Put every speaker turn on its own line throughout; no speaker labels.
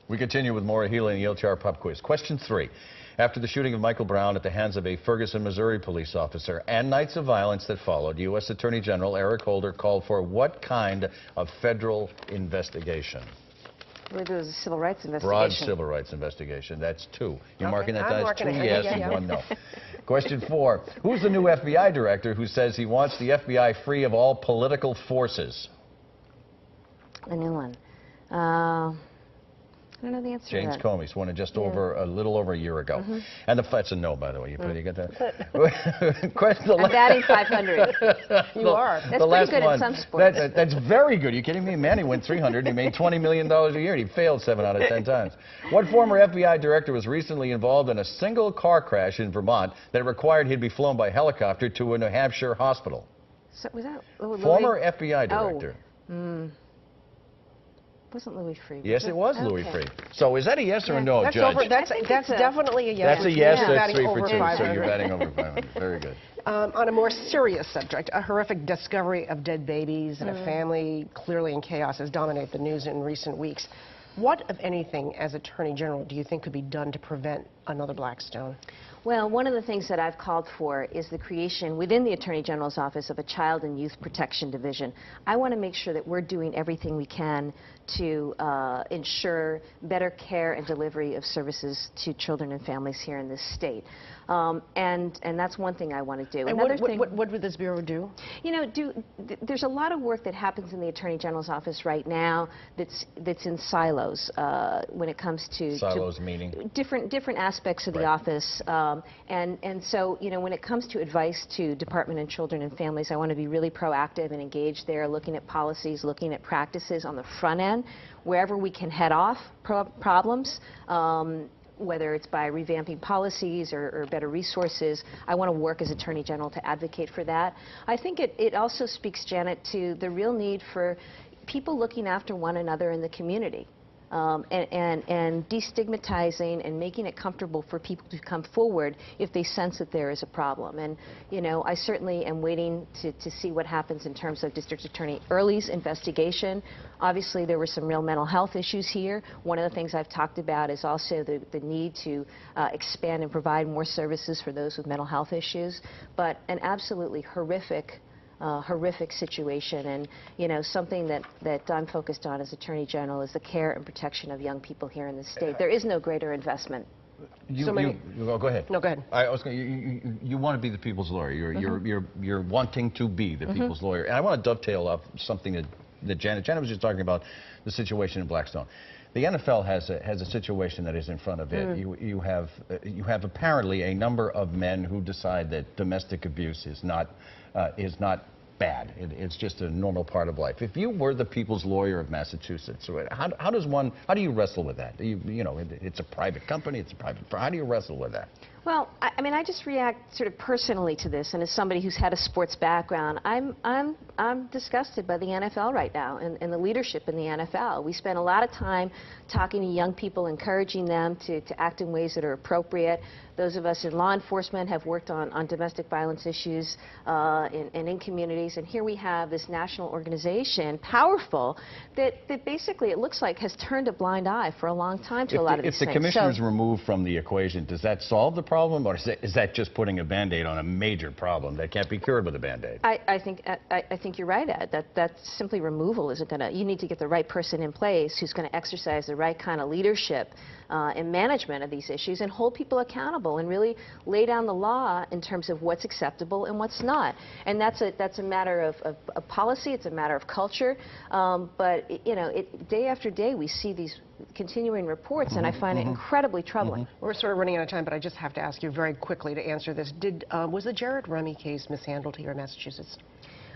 We continue with Maura Healy in the LTR Pub Quiz. Question 3. After the shooting of Michael Brown at the hands of a Ferguson, Missouri police officer and nights of violence that followed, U.S. Attorney General Eric Holder called for what kind of federal investigation?
I believe it was a civil rights investigation.
Broad civil rights investigation. That's 2. You're marking that
I'm
down as 2
marking it.
yes
Yeah,
and
yeah.
1 no. Question 4. Who's the new FBI director who says he wants the FBI free of all political forces?
The new one. I don't know the answer
James
to that.
Comey sworn in just a little over a year ago. And that's a no, by the way. You get that? Question.
I'm batting 500.
You are.
That's pretty good in some sports.
That's very good. Are you kidding me? Manny went 300 and he made $20 million a year. And he failed 7 out of 10 times. What former FBI director was recently involved in a single car crash in Vermont that required he'd be flown by helicopter to a New Hampshire hospital?
So, was that Louis?
Former FBI director.
Wasn't Louis Freeh?
Yes, it was Louis
Okay.
Freeh. So is that a yes or a no,
That's
Judge?
that's definitely a yes.
That's a yes.
You're
That's
batting
3 for
over
2. So
500.
you're batting over 500. Very good.
On a more serious subject, a horrific discovery of dead babies and a family clearly in chaos has dominated the news in recent weeks. What, if anything, as Attorney General, do you think could be done to prevent another Blackstone?
Well, one of the things that I've called for is the creation within the Attorney General's office of a Child and Youth Protection Division. I want to make sure that we're doing everything we can to ensure better care and delivery of services to children and families here in this state. And that's one thing I want to do.
And what would this bureau do?
You know, there's a lot of work that happens in the Attorney General's office right now that's in silos when it comes to
Silos meaning?
Different aspects of the office. And so, you know, when it comes to advice to Department of Children and Families, I want to be really proactive and engaged there, looking at policies, looking at practices on the front end, wherever we can head off problems. Whether it's by revamping policies or better resources, I want to work as Attorney General to advocate for that. I think it also speaks, Janet, to the real need for people looking after one another in the community. And destigmatizing and making it comfortable for people to come forward if they sense that there is a problem. And, you know, I certainly am waiting to see what happens in terms of District Attorney Early's investigation. Obviously, there were some real mental health issues here. One of the things I've talked about is also the need to expand and provide more services for those with mental health issues. But an absolutely horrific situation, and you know, something that I'm focused on as Attorney General is the care and protection of young people here in the state. There is no greater investment.
Go ahead.
No, go ahead.
I was you want to be the people's lawyer. You're wanting to be the people's lawyer. And I want to dovetail off something that Janet was just talking about, the situation in Blackstone. The NFL has a situation that is in front of it. You have apparently a number of men who decide that domestic abuse is not bad. It's just a normal part of life. If you were the people's lawyer of Massachusetts, how do you wrestle with that? You know, it's a private company. It's a private. How do you wrestle with that?
Well, I mean, I just react sort of personally to this, and as somebody who's had a sports background, I'm disgusted by the NFL right now and the leadership in the NFL. We spend a lot of time talking to young people, encouraging them to act in ways that are appropriate. Those of us in law enforcement have worked on domestic violence issues and in communities, and here we have this national organization, powerful, that basically it looks like has turned a blind eye for a long time to a lot of these things.
If the commissioner's removed from the equation, does that solve the problem, or is that just putting a Band-Aid on a major problem that can't be cured with a Band-Aid?
I think you're right, Ed. That simply removal isn't going to. You need to get the right person in place who's going to exercise the right kind of leadership and management of these issues and hold people accountable and really lay down the law in terms of what's acceptable and what's not. And that's a matter of policy. It's a matter of culture. But you know, day after day we see these continuing reports, and I find it incredibly troubling.
We're sort of running out of time, but I just have to ask you very quickly to answer this. Was the Jared Remy case mishandled here in Massachusetts?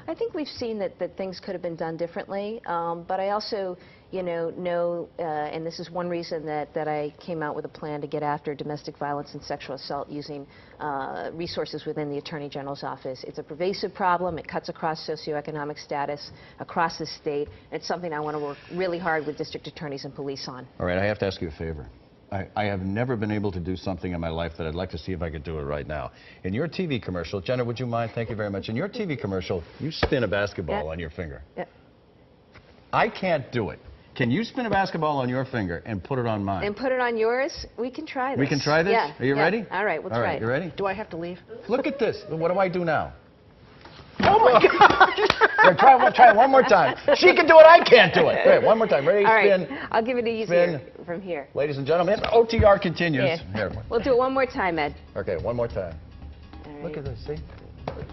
I think we've seen that things could have been done differently, but I also, you know, and this is one reason that I came out with a plan to get after domestic violence and sexual assault using resources within the Attorney General's office. It's a pervasive problem. It cuts across socioeconomic status across the state. It's something I want to work really hard with district attorneys and police on.
All right, I have to ask you a favor. I have never been able to do something in my life that I'd like to see if I could do it right now. In your TV commercial, Jenna, would you mind? Thank you very much. In your TV commercial, you spin a basketball on your finger. I can't do it. Can you spin a basketball on your finger and put it on mine?
And put it on yours? We can try this.
We can try this?
Yeah.
Are you
yeah.
ready?
All right, we'll try
All right,
it.
you ready?
Do I have to leave?
Look at this. What do I do now?
Oh my God!
Here, try it one more time. She can do it, I can't do it. Wait, one more time. Ready,
All right,
spin.
I'll give it to you here,
Spin.
from here.
Ladies and gentlemen, OTR continues.
Yeah.
Here.
We'll do it one more time, Ed.
Okay, one more time.
All right.
Look at this, see?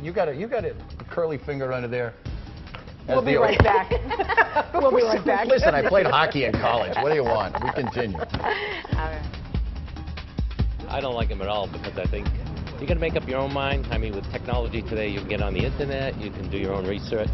You got a curly finger under there.
We'll be right back. We'll be right back.
Listen, I played hockey in college. What do you want? We continue.
All right.
I don't like them at all because I think you got to make up your own mind. I mean, with technology today, you can get on the internet, you can do your own research.